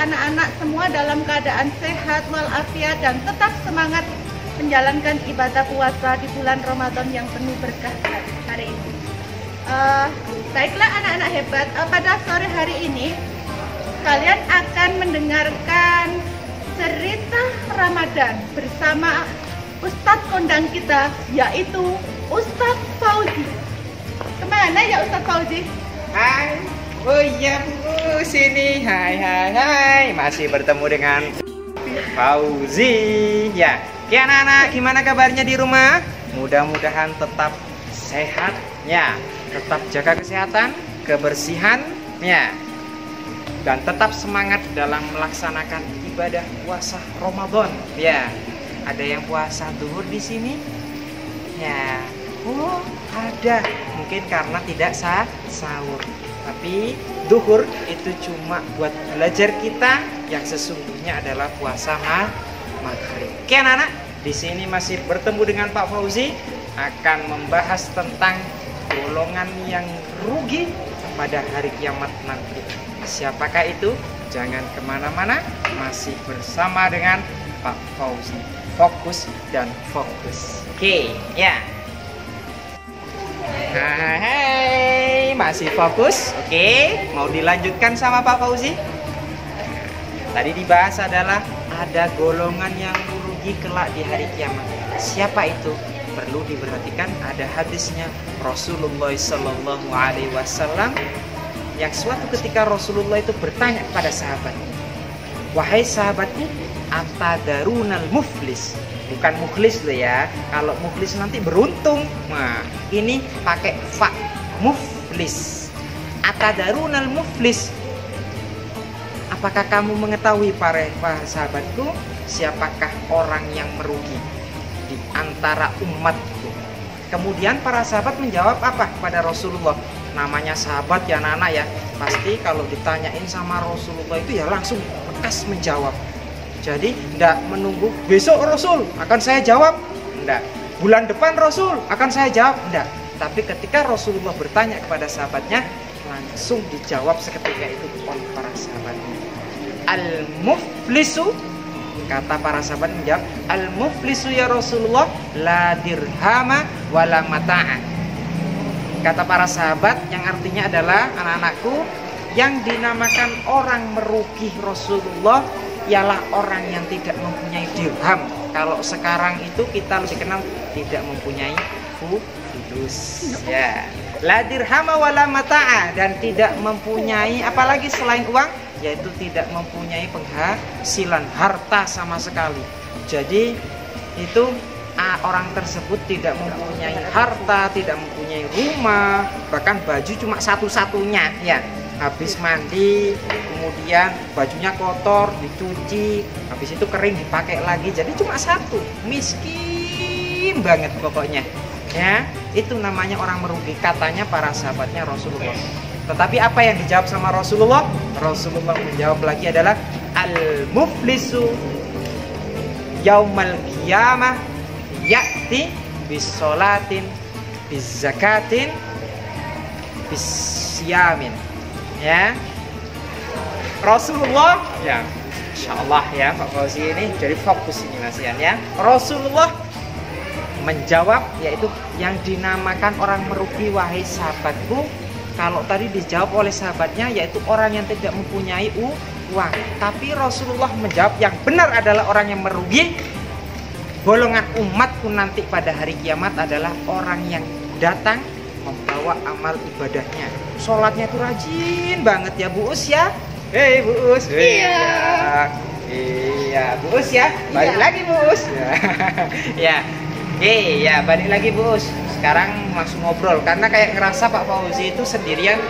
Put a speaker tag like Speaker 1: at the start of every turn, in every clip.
Speaker 1: anak-anak semua dalam keadaan sehat walafiat dan tetap semangat menjalankan ibadah puasa di bulan Ramadan yang penuh berkah hari ini. Baiklah anak-anak hebat, pada sore hari ini kalian akan mendengarkan cerita Ramadan bersama Ustadz kondang kita, yaitu Ustadz Fauzi. Kemana ya Ustadz Fauzi?
Speaker 2: Hai, oh iya Bu, sini. Hai, masih bertemu dengan Fauzi. Ya, anak-anak, gimana kabarnya di rumah? Mudah-mudahan tetap sehat, ya. Tetap jaga kesehatan, kebersihan, ya. Dan tetap semangat dalam melaksanakan ibadah puasa Ramadan, ya. Ada yang puasa zuhur di sini? Ya. Oh, ada. Mungkin karena tidak sahur. Tapi zuhur itu cuma buat belajar kita, yang sesungguhnya adalah puasa maghrib. Oke anak-anak, di sini masih bertemu dengan Pak Fauzi akan membahas tentang golongan yang rugi pada hari kiamat nanti. Siapakah itu? Jangan kemana-mana, masih bersama dengan Pak Fauzi. Fokus dan fokus. Oke, ya. Hai, masih fokus? Oke, mau dilanjutkan sama Pak Fauzi? Tadi dibahas adalah ada golongan yang rugi kelak di hari kiamat. Siapa itu? Perlu diperhatikan, ada hadisnya Rasulullah Shallallahu Alaihi Wasallam yang suatu ketika Rasulullah itu bertanya kepada sahabat, wahai sahabatku, atadarunal muflis? Bukan muflis loh ya. Kalau muflis nanti beruntung. Nah, ini pakai fa, muflis. Atadarunal muflis? Apakah kamu mengetahui para sahabatku, siapakah orang yang merugi di antara umatku? Kemudian para sahabat menjawab apa kepada Rasulullah? Namanya sahabat ya anak-anak ya, pasti kalau ditanyain sama Rasulullah itu ya langsung bekas menjawab. Jadi tidak menunggu besok Rasul akan saya jawab, tidak. Bulan depan Rasul akan saya jawab, tidak. Tapi ketika Rasulullah bertanya kepada sahabatnya, langsung dijawab seketika itu oleh para sahabatnya. Al-muflisu, kata para sahabat menjawab, al-muflisu ya Rasulullah la dirhama wala mata'a. Kata para sahabat yang artinya adalah, anak-anakku, yang dinamakan orang merugi Rasulullah ialah orang yang tidak mempunyai dirham. Kalau sekarang itu kita lebih kenal tidak mempunyai fulus, ya. La dirhama wala mata'a, dan tidak mempunyai apalagi selain uang, yaitu tidak mempunyai penghasilan harta sama sekali. Jadi itu orang tersebut tidak mempunyai harta, tidak mempunyai rumah, bahkan baju cuma satu-satunya, ya. Habis mandi, kemudian bajunya kotor, dicuci, habis itu kering dipakai lagi, jadi cuma satu. Miskin banget pokoknya, ya. Itu namanya orang merugi, katanya para sahabatnya Rasulullah. Tetapi apa yang dijawab sama Rasulullah? Rasulullah menjawab lagi adalah al-muflisu yaumal qiyamah ya'ti bis-sholatin biz-zakatin bis-siyamin. Ya, Rasulullah, ya, Insya Allah ya Pak Fauzi ini jadi fokus ini nasihan ya. Rasulullah menjawab, yaitu yang dinamakan orang merugi wahai sahabatku. Kalau tadi dijawab oleh sahabatnya, yaitu orang yang tidak mempunyai uang. Tapi Rasulullah menjawab yang benar adalah orang yang merugi. Golongan umatku nanti pada hari kiamat adalah orang yang datang membawa amal ibadahnya. Sholatnya itu rajin banget ya Bu Us ya. Hei Bu Us.
Speaker 1: Iya.
Speaker 2: Iya Bu Us ya. Balik lagi Bu Us. Ya. Oke ya, balik lagi Bu Us. Sekarang langsung ngobrol karena kayak ngerasa Pak Fauzi itu sendirian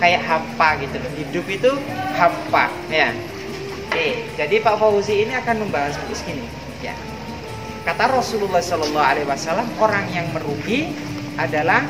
Speaker 2: kayak hampa gitu. Hidup itu hampa ya. Oke, jadi Pak Fauzi ini akan membahas begini ya. Kata Rasulullah Shallallahu Alaihi Wasallam, orang yang merugi adalah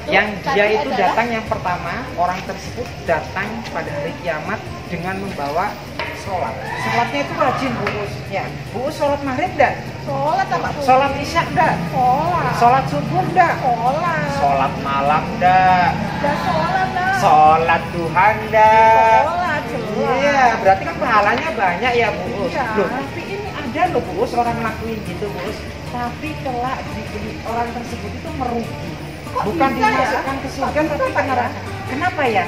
Speaker 2: yang dia itu datang yang pertama, orang tersebut datang pada hari kiamat dengan membawa sholat. Sholatnya itu rajin Bu Us. Ya, Bu Us sholat maghrib enggak?
Speaker 1: Sholat apa?
Speaker 2: Sholat isya enggak?
Speaker 1: Sholat.
Speaker 2: Sholat subuh enggak?
Speaker 1: Sholat.
Speaker 2: Sholat malam enggak?
Speaker 1: Udah sholat dah.
Speaker 2: Sholat duha enggak?
Speaker 1: Sholat.
Speaker 2: Iya, berarti kan pahalanya banyak ya Bu Us.
Speaker 1: Iya.
Speaker 2: Loh, tapi ini ada loh Bu Us orang ngelakuin gitu Bu Us. Tapi kelak di orang tersebut itu merugi.
Speaker 1: Kok
Speaker 2: Bukan
Speaker 1: bisa ya?
Speaker 2: dimasukkan ke surga
Speaker 1: Kok
Speaker 2: tapi
Speaker 1: bisa,
Speaker 2: ke
Speaker 1: Pak, ya?
Speaker 2: neraka. Kenapa ya?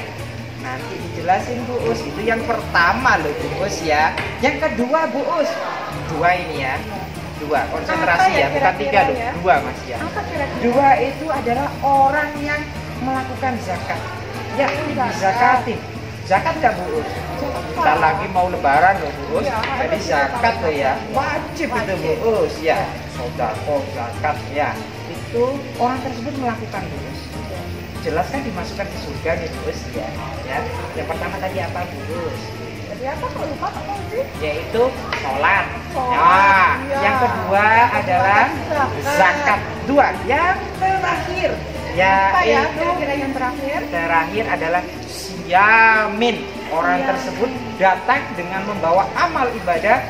Speaker 2: Nanti dijelasin Bu Us. Itu yang pertama loh Bu Us ya. Yang kedua Bu Us. Dua ini ya. Dua, konsentrasi
Speaker 1: Apa ya
Speaker 2: ya, bukan tiga
Speaker 1: kira-kira
Speaker 2: loh.
Speaker 1: ya?
Speaker 2: Dua Mas ya.
Speaker 1: Apa kira-kira?
Speaker 2: Dua itu adalah orang yang melakukan zakat. Ya, zakatin. Zakat nggak Bu Us? Kita lagi mau lebaran loh Bu Us.
Speaker 1: Iya,
Speaker 2: Jadi
Speaker 1: harus
Speaker 2: zakat
Speaker 1: ya,
Speaker 2: loh ya.
Speaker 1: Wajib.
Speaker 2: Wajib itu Bu Us ya. Sodako, zakat ya. Itu orang tersebut melakukan Bu Us. Jelas kan dimasukkan ke surga nih Bu Us ya. Ya. Yang pertama tadi apa Bu Us?
Speaker 1: Jadi apa kok lupa Pak Fauzi?
Speaker 2: Yaitu sholat.
Speaker 1: Sholat,
Speaker 2: Nah,
Speaker 1: iya.
Speaker 2: yang kedua adalah zakat. Dua. Yang terakhir
Speaker 1: Apa ya
Speaker 2: yaitu
Speaker 1: kira-kira yang terakhir?
Speaker 2: adalah siyamin. Orang
Speaker 1: Siyamin.
Speaker 2: tersebut datang dengan membawa amal ibadah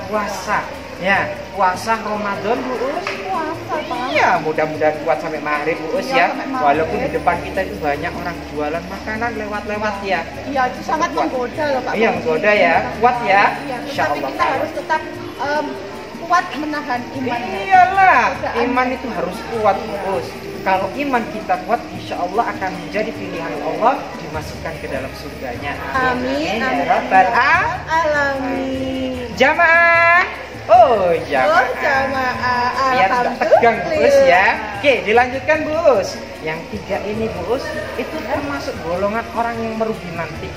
Speaker 2: puasa. Ya, puasa Ramadan Bu Us.
Speaker 1: Puasa Pak.
Speaker 2: Iya, mudah-mudahan kuat sampai maghrib Bu Us
Speaker 1: Iya,
Speaker 2: ya.
Speaker 1: sampai maghrib.
Speaker 2: Walaupun di depan kita itu banyak orang jualan makanan lewat-lewat ya.
Speaker 1: Iya, itu sangat
Speaker 2: Kuat.
Speaker 1: menggoda loh Pak.
Speaker 2: Iya,
Speaker 1: Fauzi.
Speaker 2: menggoda ya. Kuat ya.
Speaker 1: Iya,
Speaker 2: Insya
Speaker 1: tapi
Speaker 2: Allah.
Speaker 1: kita harus tetap kuat menahan iman.
Speaker 2: Iyalah,
Speaker 1: Godaan.
Speaker 2: iman itu harus kuat terus. Kalau iman kita kuat, insya Allah akan menjadi pilihan Allah dimasukkan ke dalam surganya.
Speaker 1: Amin.
Speaker 2: Ya
Speaker 1: Amin.
Speaker 2: Rabbal
Speaker 1: Alamin.
Speaker 2: Jamaah. Oh, jamaah.
Speaker 1: Oh, jamaah.
Speaker 2: Biar tidak tegang Bus ya. Oke, dilanjutkan Bus. Yang tiga ini Bus, itu termasuk golongan orang yang merugi nanti.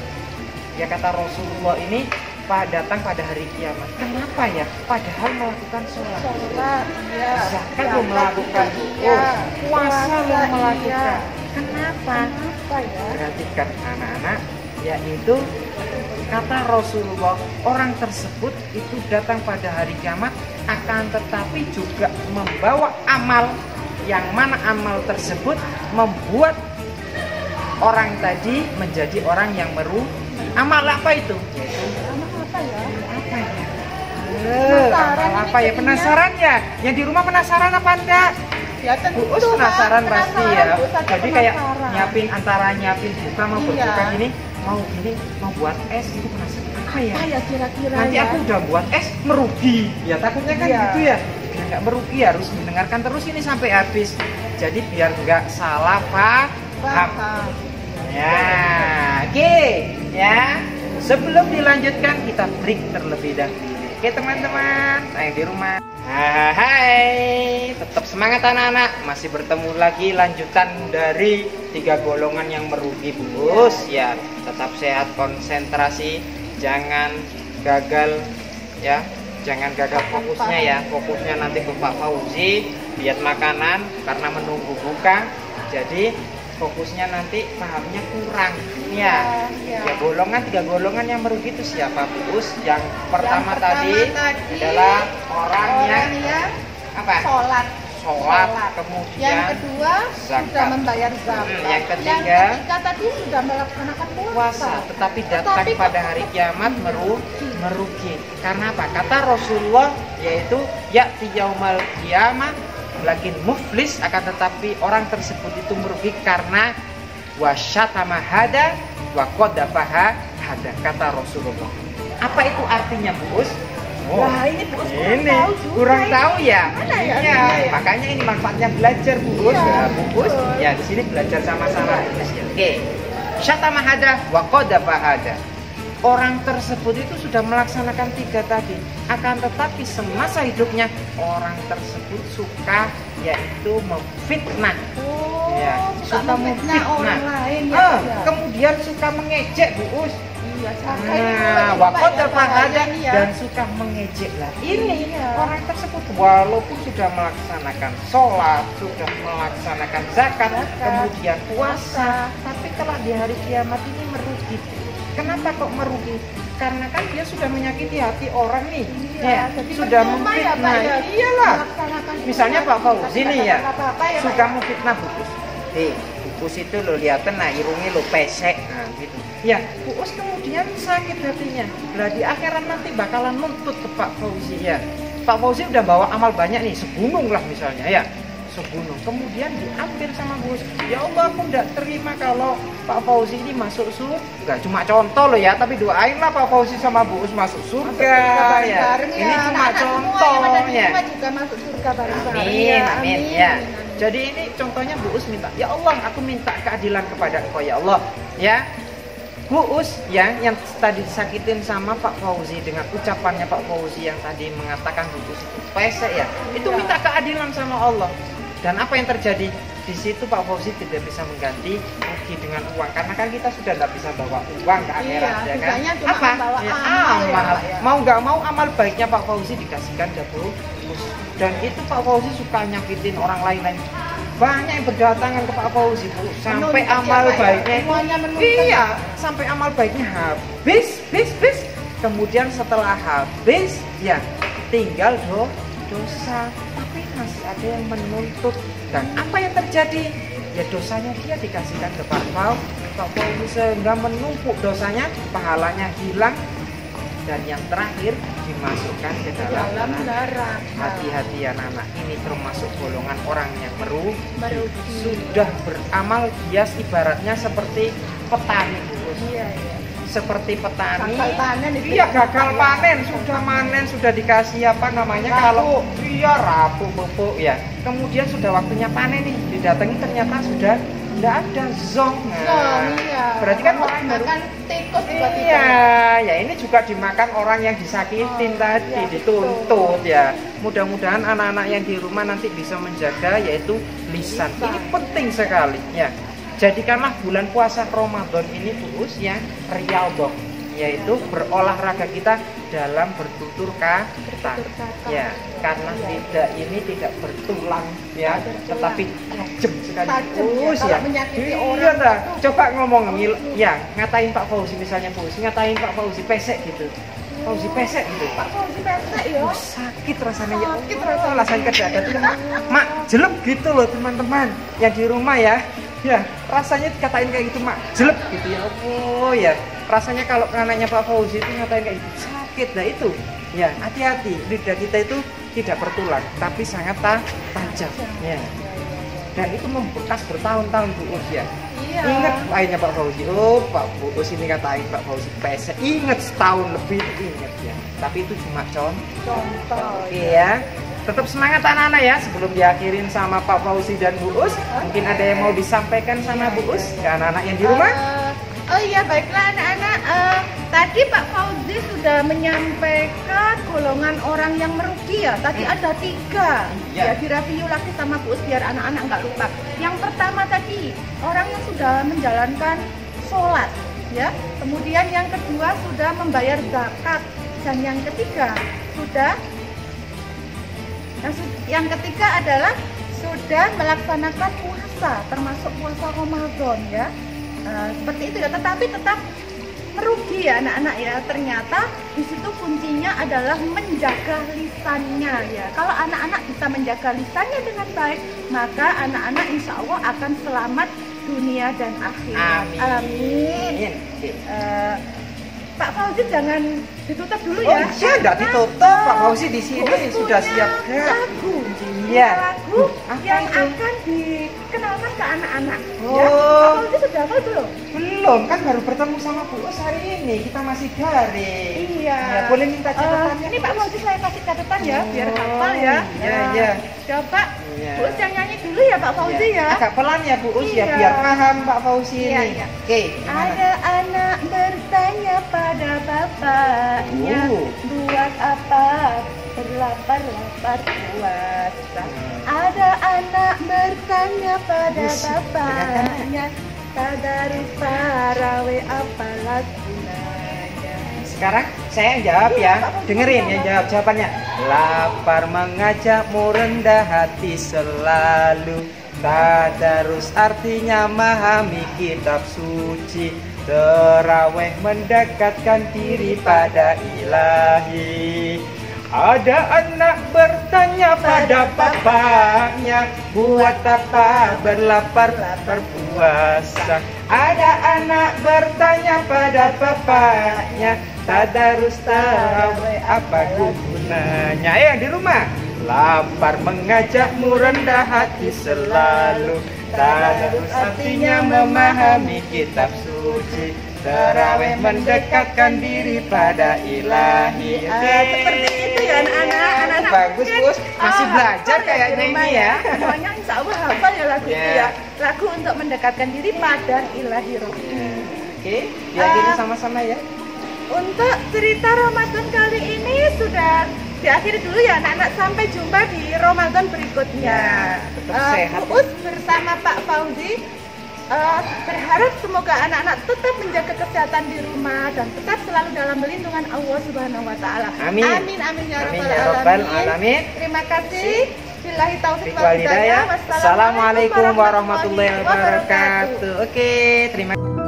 Speaker 2: Ya kata Rasulullah ini datang pada hari kiamat. Kenapa ya? Padahal melakukan sholat.
Speaker 1: Sholat, iya.
Speaker 2: Zakat lo melakukan,
Speaker 1: iya.
Speaker 2: puasa lo
Speaker 1: Puasa,
Speaker 2: melakukan.
Speaker 1: iya.
Speaker 2: Kenapa?
Speaker 1: Kenapa ya?
Speaker 2: Perhatikan anak-anak, yaitu kata Rasulullah, orang tersebut itu datang pada hari kiamat akan tetapi juga membawa amal yang mana amal tersebut membuat orang tadi menjadi orang yang merugi. Amal apa itu? Yaitu
Speaker 1: Amal apa ya?
Speaker 2: apa ya?
Speaker 1: Penasaran
Speaker 2: Amal
Speaker 1: ini
Speaker 2: apa ya?
Speaker 1: jadinya.
Speaker 2: Penasaran ya? Yang di rumah penasaran apa enggak?
Speaker 1: Ya tentu
Speaker 2: Bu Us penasaran
Speaker 1: Pak.
Speaker 2: pasti
Speaker 1: Penasaran,
Speaker 2: ya.
Speaker 1: Bu Us, ada
Speaker 2: Jadi kayak
Speaker 1: penasaran.
Speaker 2: nyiapin antara nyiapin buka mau
Speaker 1: Iya.
Speaker 2: berbuka gini, mau buat es gitu penasaran. Apa ya?
Speaker 1: Apa ya kira-kira
Speaker 2: Nanti
Speaker 1: ya?
Speaker 2: aku udah buat es merugi. Ya takutnya kan
Speaker 1: Iya.
Speaker 2: gitu ya. Biar nggak merugi harus mendengarkan terus ini sampai habis. Jadi biar nggak salah paham.
Speaker 1: Paham.
Speaker 2: Ya, oke, ya. Sebelum dilanjutkan kita break terlebih dahulu. Oke teman-teman, saya di rumah. Hai, tetap semangat anak-anak. Masih bertemu lagi lanjutan dari tiga golongan yang merugi Bus. Ya, tetap sehat, konsentrasi, jangan gagal ya. Jangan gagal fokusnya ya. Fokusnya nanti ke Pak Fauzi lihat makanan karena menunggu buka. Jadi fokusnya nanti pahamnya kurang ya.
Speaker 1: Ya.
Speaker 2: Tiga golongan yang merugi itu siapa Bus? Yang pertama, tadi
Speaker 1: tadi
Speaker 2: adalah orang yang
Speaker 1: yang
Speaker 2: apa?
Speaker 1: sholat.
Speaker 2: Sholat, kemudian
Speaker 1: Yang kedua
Speaker 2: zakat.
Speaker 1: sudah membayar zakat.
Speaker 2: Yang ketiga
Speaker 1: tadi sudah melaksanakan
Speaker 2: puasa, tetapi datang
Speaker 1: Tetapi
Speaker 2: pada hari kiamat merugi. Karena apa? Kata Rasulullah yaitu ya'ti yaumal qiyamah lakin muflis, akan tetapi orang tersebut itu merugi karena wasyatama hada wa qadafaha hada, kata Rasulullah. Apa itu artinya Bus?
Speaker 1: Wah, ini Bu Us
Speaker 2: kurang tahu ya.
Speaker 1: Mana ya
Speaker 2: Iya,
Speaker 1: artinya ya?
Speaker 2: makanya ini manfaatnya belajar Bus.
Speaker 1: Iya,
Speaker 2: Ya, Bus.
Speaker 1: betul.
Speaker 2: Ya, di sini belajar sama-sama. Oke. Syatama hada wa qadafa hada. Orang tersebut itu sudah melaksanakan tiga tadi, akan tetapi semasa hidupnya orang tersebut suka yaitu memfitnah.
Speaker 1: Oh,
Speaker 2: Ya,
Speaker 1: suka memfitnah orang lain ya.
Speaker 2: Ah,
Speaker 1: ya.
Speaker 2: kemudian suka mengejek Bu Us.
Speaker 1: Iya,
Speaker 2: Nah, wakot ada dan suka mengejek lah. Ini
Speaker 1: Iya.
Speaker 2: orang tersebut walaupun sudah melaksanakan sholat, sudah melaksanakan zakat, kemudian puasa, tapi kelak di hari kiamat ini merugi. Kenapa kok merugi? Karena kan dia sudah menyakiti hati orang nih.
Speaker 1: Iya,
Speaker 2: Ya,
Speaker 1: jadi
Speaker 2: sudah
Speaker 1: percuma ya, Pak,
Speaker 2: memfitnah.
Speaker 1: ya,
Speaker 2: Iyalah.
Speaker 1: melaksanakan
Speaker 2: Misalnya
Speaker 1: ibadah,
Speaker 2: Pak Fauzi nih ya,
Speaker 1: apa-apa ya, Pak,
Speaker 2: suka
Speaker 1: ya?
Speaker 2: memfitnah Bukus. Bukus itu lo liatin, nah irungnya lo pesek, nah gitu. Ya, Bukus kemudian sakit hatinya. Lah di akhirat nanti bakalan nuntut ke Pak Fauzi ya. Pak Fauzi udah bawa amal banyak nih, segunung lah misalnya ya. segunung. Kemudian diambil sama Bu Us. Ya Allah, aku tidak terima kalau Pak Fauzi ini masuk surga. Cuma contoh loh ya, tapi doainlah Pak Fauzi sama Bu Us masuk surga ya. Ini cuma contohnya.
Speaker 1: Juga masuk surga bareng-bareng.
Speaker 2: Amin, amin ya. Jadi ini contohnya Bu Us minta, ya Allah, aku minta keadilan kepada Engkau ya Allah. Ya, Bu Us ya, yang tadi disakitin sama Pak Fauzi dengan ucapannya Pak Fauzi yang tadi mengatakan Bu Us itu pesek ya, itu minta keadilan sama Allah. Dan apa yang terjadi? Di situ Pak Fauzi tidak bisa mengganti rugi dengan uang, karena kan kita sudah tidak bisa bawa uang ke akhirat ya kan? Apa? Ya, amal. Mau nggak mau amal baiknya Pak Fauzi dikasihkan ke Bu Us. Dan itu Pak Fauzi suka nyakitin orang lain-lain. Banyak yang berdatangan ke Pak Fauzi Bu, sampai amal baiknya iya, sampai amal baiknya habis. Kemudian setelah habis ya tinggal dosa, tapi masih ada yang menuntut. Dan apa yang terjadi? Ya dosanya dia dikasihkan ke Pak Fauzi sehingga menumpuk dosanya, pahalanya hilang. Dan yang terakhir dimasukkan ke dalam neraka. Hati-hati anak-anak, ini termasuk golongan orang yang merugi. Sudah beramal bias, ibaratnya seperti petani Bu. Iya. Seperti petani, iya gagal panen, sudah dikasih apa namanya kalau iya rapuh pupuk ya. Kemudian sudah waktunya panen nih, didatangi ternyata sudah tidak ada zong. Iya. Berarti kan orang makan tikus tiba-tiba. Iya, ya ini juga dimakan orang yang disakitin tadi, iya, dituntut ya. Mudah-mudahan anak-anak yang di rumah nanti bisa menjaga yaitu lisan. Ini penting sekali ya. Jadikanlah bulan puasa Ramadan ini Bu Us ya riyadhah, yaitu berolahraga kita dalam bertutur kata. Ya, karena tidak bertulang ya, tetapi tajam sekali terus ya. Iya dah. Coba ngomong ya, ngatain Pak Fauzi misalnya Bu Us, ngatain Pak Fauzi pesek gitu. Fauzi pesek gitu.
Speaker 1: Pak Fauzi pesek ya.
Speaker 2: Sakit rasanya ya. Sakit rasanya ke dada tuh. Mak, jelek gitu loh teman-teman yang di rumah ya. Ya, rasanya dikatain kayak gitu, Mak. Jelek gitu ya. Oh ya, rasanya kalau anaknya Pak Fauzi itu ngatain kayak gitu sakit. Nah itu ya, hati-hati, lidah kita itu tidak bertulang tapi sangat tajam ya. Dan itu membekas bertahun-tahun Bu Us ya. Iya. Ingat akhirnya Pak Fauzi, oh Pak Bu Us ini katain Pak Fauzi pesek. Ingat setahun lebih ingat ya. Tapi itu cuma contoh. Oke ya. Tetap semangat anak-anak ya, sebelum diakhirin sama Pak Fauzi dan Bu Us. Mungkin ada yang mau disampaikan sama Bu Us ke anak-anak yang di rumah?
Speaker 1: Oh iya, baiklah anak-anak. Tadi Pak Fauzi sudah menyampaikan golongan orang yang merugi ya. Tadi ada 3. Ya, direview lagi sama Bu Us biar anak-anak nggak lupa. Yang pertama tadi orang yang sudah menjalankan sholat ya. Kemudian yang kedua sudah membayar zakat. Dan yang ketiga yang ketiga adalah sudah melaksanakan puasa, termasuk puasa Ramadan ya. Seperti itu ya, tetapi tetap merugi ya anak-anak ya. Ternyata di situ kuncinya adalah menjaga lisannya ya. Kalau anak-anak bisa menjaga lisannya dengan baik, maka anak-anak insya Allah akan selamat dunia dan akhirat. Amin. Pak Fauzi jangan ditutup dulu ya.
Speaker 2: Oh iya, enggak ditutup. Pak Fauzi di sini sudah siap.
Speaker 1: Lagu.
Speaker 2: Iya.
Speaker 1: Lagu yang akan dikenalkan ke anak-anak.
Speaker 2: Oh.
Speaker 1: Ya. Pak Fauzi sudah hafal belum?
Speaker 2: Belum, kan baru bertemu sama Bu Us hari ini. Kita masih daring.
Speaker 1: Iya.
Speaker 2: Ya, boleh minta catatannya?
Speaker 1: Ini Pak Fauzi saya kasih catatan ya, biar hafal ya.
Speaker 2: Iya.
Speaker 1: Coba Bu Us yang nyanyi dulu ya Pak Fauzi ya.
Speaker 2: Agak pelan ya Bu Us ya, biar paham Pak Fauzi ini. Oke,
Speaker 1: ada anak bertanya pada bapaknya, buat apa berlapar-lapar puasa. Ada anak bertanya pada bapaknya, tadarus tarawih apalah gunanya.
Speaker 2: Sekarang saya yang jawab ya, dengerin ya jawab jawabannya. Lapar mengajakmu rendah hati selalu, tadarus artinya memahami kitab suci, tarawih mendekatkan diri pada ilahi. Ada anak bertanya pada bapaknya, buat apa berlapar-lapar puasa. Ada anak bertanya pada bapaknya, tadarus tarawih apa gunanya. Di rumah lapar mengajakmu rendah hati selalu. Tadarus artinya memahami kitab suci, tarawih mendekatkan diri pada ilahi.
Speaker 1: Seperti itu ya anak-anak.
Speaker 2: Bagus Gus, masih belajar kayaknya ini ya.
Speaker 1: Semuanya insya Allah hafal ya lagu itu ya. Lagu untuk mendekatkan diri pada ilahi Rabbi.
Speaker 2: Oke, diakhiri sama-sama ya.
Speaker 1: Untuk cerita Ramadan kali ini sudah diakhiri dulu ya anak-anak. Sampai jumpa di Ramadan berikutnya.
Speaker 2: Tetap sehat.
Speaker 1: Uus bersama Pak Fauzi berharap semoga anak-anak tetap menjaga kesehatan di rumah dan tetap selalu dalam lindungan Allah Subhanahu wa taala.
Speaker 2: Amin.
Speaker 1: Amin amin ya
Speaker 2: Amin
Speaker 1: rabbal
Speaker 2: ya rabbal alamin.
Speaker 1: alamin. Terima kasih. Billahi taufiq wal
Speaker 2: Hidayah.
Speaker 1: hidayah.
Speaker 2: Assalamualaikum warahmatullahi wabarakatuh. Oke, terima kasih.